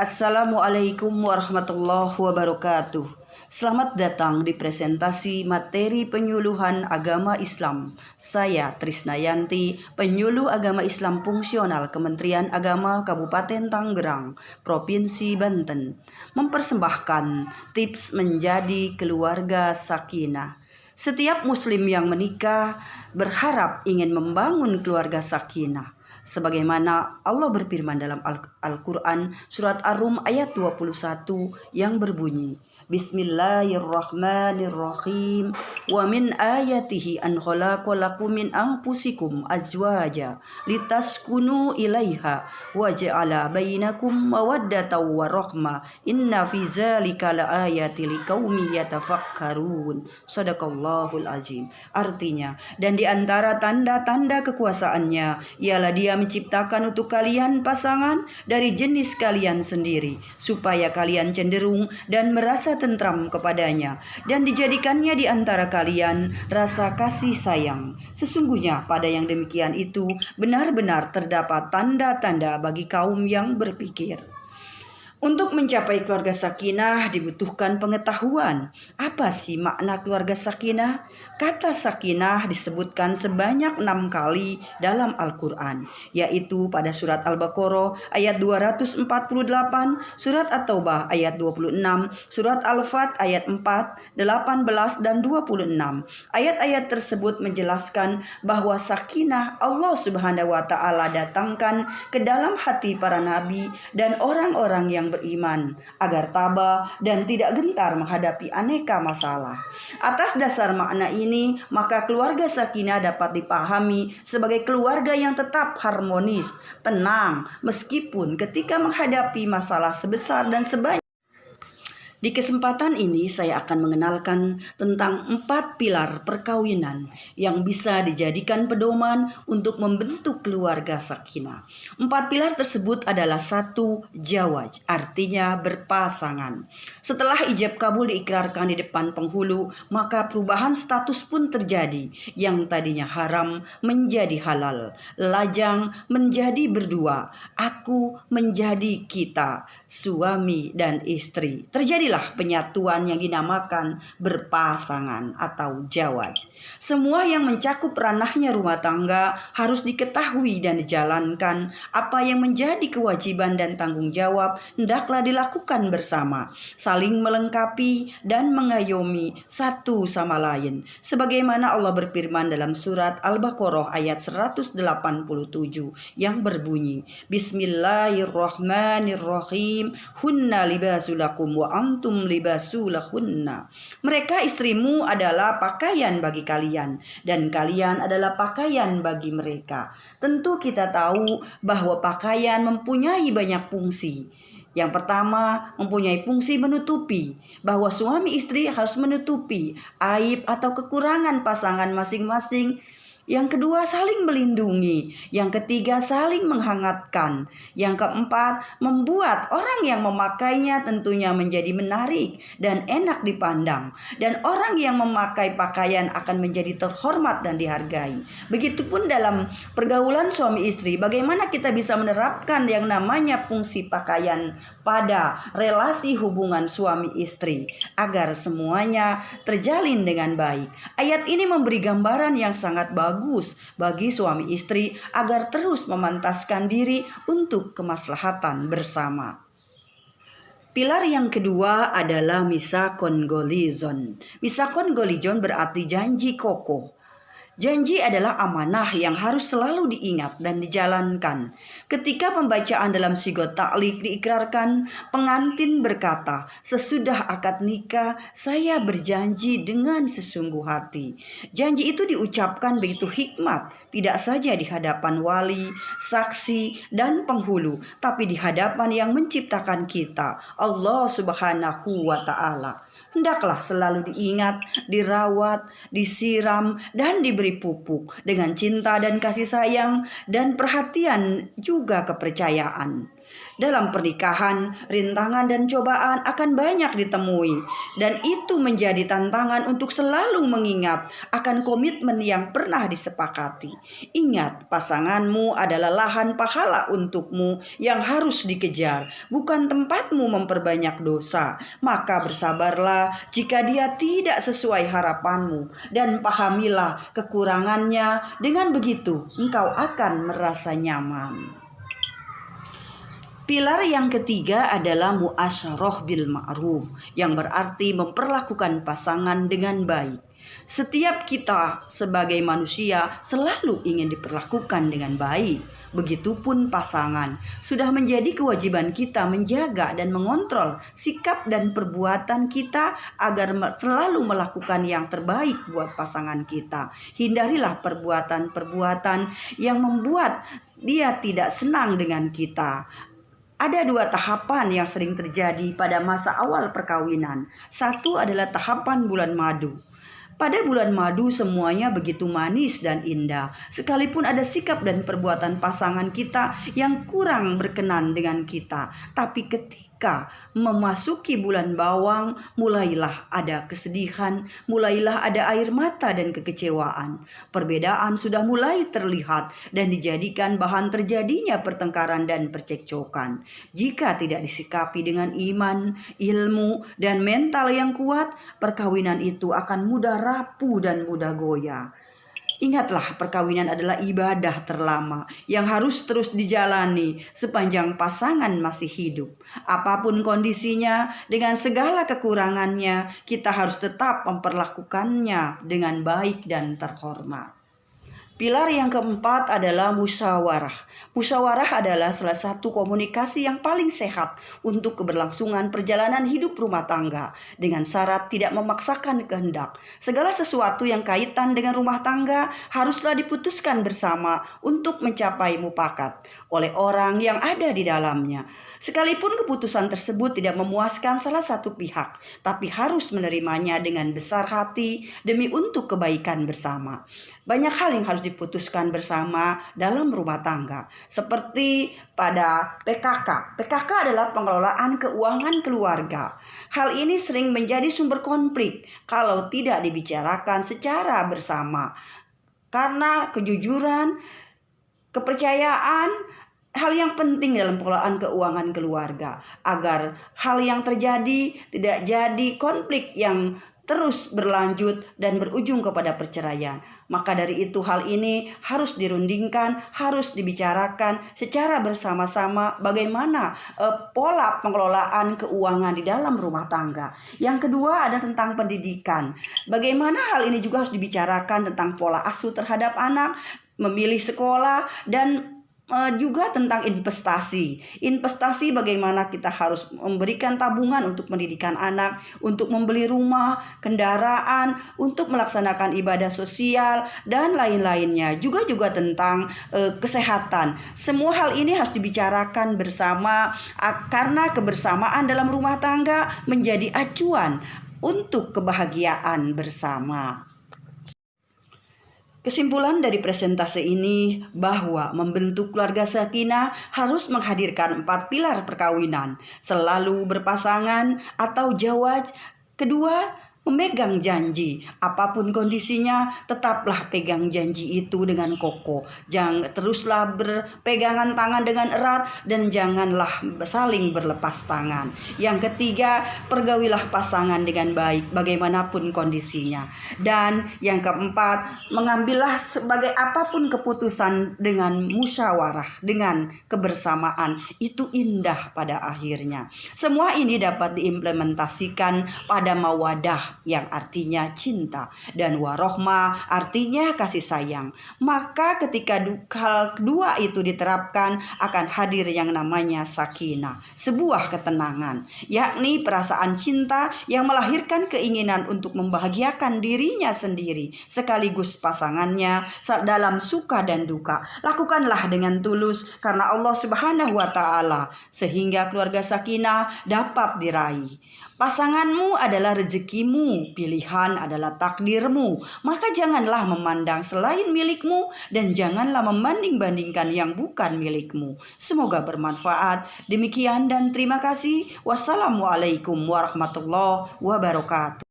Assalamualaikum warahmatullahi wabarakatuh. Selamat datang di presentasi materi penyuluhan agama Islam. Saya Trisnayanti, penyuluh agama Islam fungsional Kementerian Agama Kabupaten Tangerang, Provinsi Banten, mempersembahkan tips menjadi keluarga sakinah. Setiap muslim yang menikah berharap ingin membangun keluarga sakinah. Sebagaimana Allah berfirman dalam Al-Quran surat Ar-Rum ayat 21 yang berbunyi, Bismillahirrahmanirrahim. Wa min ayatihi an khalaqalakum min anfusikum azwaja litaskunu ilaiha wa ja'ala bainakum mawaddatan wa rahmah. Inna fi dzalika laayati liqaumin yatafakkarun. Shadaqallahul azim. Artinya, dan di antara tanda-tanda kekuasaannya ialah Dia menciptakan untuk kalian pasangan dari jenis kalian sendiri, supaya kalian cenderung dan merasa tentram kepadanya, dan dijadikannya di antara kalian rasa kasih sayang. Sesungguhnya pada yang demikian itu benar-benar terdapat tanda-tanda bagi kaum yang berpikir. Untuk mencapai keluarga sakinah dibutuhkan pengetahuan. Apa sih makna keluarga sakinah? Kata sakinah disebutkan sebanyak 6 kali dalam Al-Quran, yaitu pada surat Al-Baqarah ayat 248, surat At-Taubah ayat 26, surat Al-Fat ayat 4, 18, dan 26. Ayat-ayat tersebut menjelaskan bahwa sakinah Allah Subhanahu wa Ta'ala datangkan ke dalam hati para nabi dan orang-orang yang beriman agar tabah dan tidak gentar menghadapi aneka masalah. Atas dasar makna ini, maka keluarga sakinah dapat dipahami sebagai keluarga yang tetap harmonis, tenang, meskipun ketika menghadapi masalah sebesar dan sebanyak. Di kesempatan ini saya akan mengenalkan tentang 4 pilar perkawinan yang bisa dijadikan pedoman untuk membentuk keluarga sakinah. 4 pilar tersebut adalah 1. Zawaj, artinya berpasangan. Setelah ijab kabul diikrarkan di depan penghulu, maka perubahan status pun terjadi. Yang tadinya haram menjadi halal, lajang menjadi berdua, aku menjadi kita, suami dan istri. Terjadi penyatuan yang dinamakan berpasangan atau zawaj. Semua yang mencakup ranahnya rumah tangga harus diketahui dan dijalankan. Apa yang menjadi kewajiban dan tanggung jawab hendaklah dilakukan bersama, saling melengkapi dan mengayomi satu sama lain. Sebagaimana Allah berfirman dalam surat Al-Baqarah ayat 187 yang berbunyi, Bismillahirrahmanirrahim. Hunna libasulakum wa antum libasulahunna. Mereka istrimu adalah pakaian bagi kalian dan kalian adalah pakaian bagi mereka. Tentu kita tahu bahwa pakaian mempunyai banyak fungsi. Yang pertama, mempunyai fungsi menutupi, bahwa suami istri harus menutupi aib atau kekurangan pasangan masing-masing. Yang kedua, saling melindungi. Yang ketiga, saling menghangatkan. Yang keempat, membuat orang yang memakainya tentunya menjadi menarik dan enak dipandang. Dan orang yang memakai pakaian akan menjadi terhormat dan dihargai. Begitupun dalam pergaulan suami istri, bagaimana kita bisa menerapkan yang namanya fungsi pakaian pada relasi hubungan suami istri agar semuanya terjalin dengan baik. Ayat ini memberi gambaran yang sangat bagus bagi suami istri agar terus memantaskan diri untuk kemaslahatan bersama. Pilar yang kedua adalah misakon golizon. Misakon golizon berarti janji kokoh. Janji adalah amanah yang harus selalu diingat dan dijalankan. Ketika pembacaan dalam sigot ta'liq diikrarkan, pengantin berkata, sesudah akad nikah saya berjanji dengan sesungguh hati. Janji itu diucapkan begitu hikmat, tidak saja di hadapan wali, saksi, dan penghulu, tapi di hadapan yang menciptakan kita, Allah Subhanahu wa Ta'ala. Hendaklah selalu diingat, dirawat, disiram, dan diberi pupuk dengan cinta dan kasih sayang dan perhatian juga kepercayaan. Dalam pernikahan, rintangan dan cobaan akan banyak ditemui, dan itu menjadi tantangan untuk selalu mengingat akan komitmen yang pernah disepakati. Ingat, pasanganmu adalah lahan pahala untukmu yang harus dikejar, bukan tempatmu memperbanyak dosa. Maka bersabarlah jika dia tidak sesuai harapanmu, dan pahamilah kekurangannya. Dengan begitu, engkau akan merasa nyaman. Pilar yang ketiga adalah muasyarah bil ma'ruf, yang berarti memperlakukan pasangan dengan baik. Setiap kita sebagai manusia selalu ingin diperlakukan dengan baik. Begitupun pasangan. Sudah menjadi kewajiban kita menjaga dan mengontrol sikap dan perbuatan kita agar selalu melakukan yang terbaik buat pasangan kita. Hindarilah perbuatan-perbuatan yang membuat dia tidak senang dengan kita. Ada dua tahapan yang sering terjadi pada masa awal perkawinan. Satu adalah tahapan bulan madu. Pada bulan madu semuanya begitu manis dan indah. Sekalipun ada sikap dan perbuatan pasangan kita yang kurang berkenan dengan kita. Tapi ketika memasuki bulan bawang, mulailah ada kesedihan, mulailah ada air mata dan kekecewaan. Perbedaan sudah mulai terlihat dan dijadikan bahan terjadinya pertengkaran dan percekcokan. Jika tidak disikapi dengan iman, ilmu, dan mental yang kuat, perkawinan itu akan mudah rapuh dan mudah goyah. Ingatlah, perkawinan adalah ibadah terlama yang harus terus dijalani sepanjang pasangan masih hidup. Apapun kondisinya, dengan segala kekurangannya, kita harus tetap memperlakukannya dengan baik dan terhormat. Pilar yang keempat adalah musyawarah. Musyawarah adalah salah satu komunikasi yang paling sehat untuk keberlangsungan perjalanan hidup rumah tangga dengan syarat tidak memaksakan kehendak. Segala sesuatu yang kaitan dengan rumah tangga haruslah diputuskan bersama untuk mencapai mufakat oleh orang yang ada di dalamnya. Sekalipun keputusan tersebut tidak memuaskan salah satu pihak, tapi harus menerimanya dengan besar hati demi untuk kebaikan bersama. Banyak hal yang harus diputuskan bersama dalam rumah tangga, seperti pada PKK. PKK adalah pengelolaan keuangan keluarga. Hal ini sering menjadi sumber konflik kalau tidak dibicarakan secara bersama. Karena kejujuran, kepercayaan, hal yang penting dalam pengelolaan keuangan keluarga, agar hal yang terjadi tidak jadi konflik yang terus berlanjut dan berujung kepada perceraian. Maka dari itu hal ini harus dirundingkan, harus dibicarakan secara bersama-sama bagaimana pola pengelolaan keuangan di dalam rumah tangga. Yang kedua ada tentang pendidikan. Bagaimana hal ini juga harus dibicarakan tentang pola asuh terhadap anak, memilih sekolah, dan juga tentang investasi. Investasi bagaimana kita harus memberikan tabungan untuk pendidikan anak, untuk membeli rumah, kendaraan, untuk melaksanakan ibadah sosial, dan lain-lainnya. Juga tentang kesehatan. Semua hal ini harus dibicarakan bersama karena kebersamaan dalam rumah tangga menjadi acuan untuk kebahagiaan bersama. Kesimpulan dari presentase ini bahwa membentuk keluarga sakinah harus menghadirkan 4 pilar perkawinan, selalu berpasangan atau zawaj. Kedua, memegang janji. Apapun kondisinya, tetaplah pegang janji itu dengan kokoh. Jangan teruslah berpegangan tangan dengan erat dan janganlah saling berlepas tangan. Yang ketiga, pergaulilah pasangan dengan baik bagaimanapun kondisinya. Dan yang keempat, mengambillah sebagai apapun keputusan dengan musyawarah, dengan kebersamaan. Itu indah pada akhirnya. Semua ini dapat diimplementasikan pada mawadah, yang artinya cinta, dan warohmah artinya kasih sayang. Maka ketika hal kedua itu diterapkan, akan hadir yang namanya sakinah, sebuah ketenangan, yakni perasaan cinta yang melahirkan keinginan untuk membahagiakan dirinya sendiri sekaligus pasangannya dalam suka dan duka. Lakukanlah dengan tulus karena Allah Subhanahu wa Ta'ala, sehingga keluarga sakinah dapat diraih. Pasanganmu adalah rezekimu, pilihan adalah takdirmu. Maka janganlah memandang selain milikmu dan janganlah membanding-bandingkan yang bukan milikmu. Semoga bermanfaat. Demikian dan terima kasih. Wassalamualaikum warahmatullahi wabarakatuh.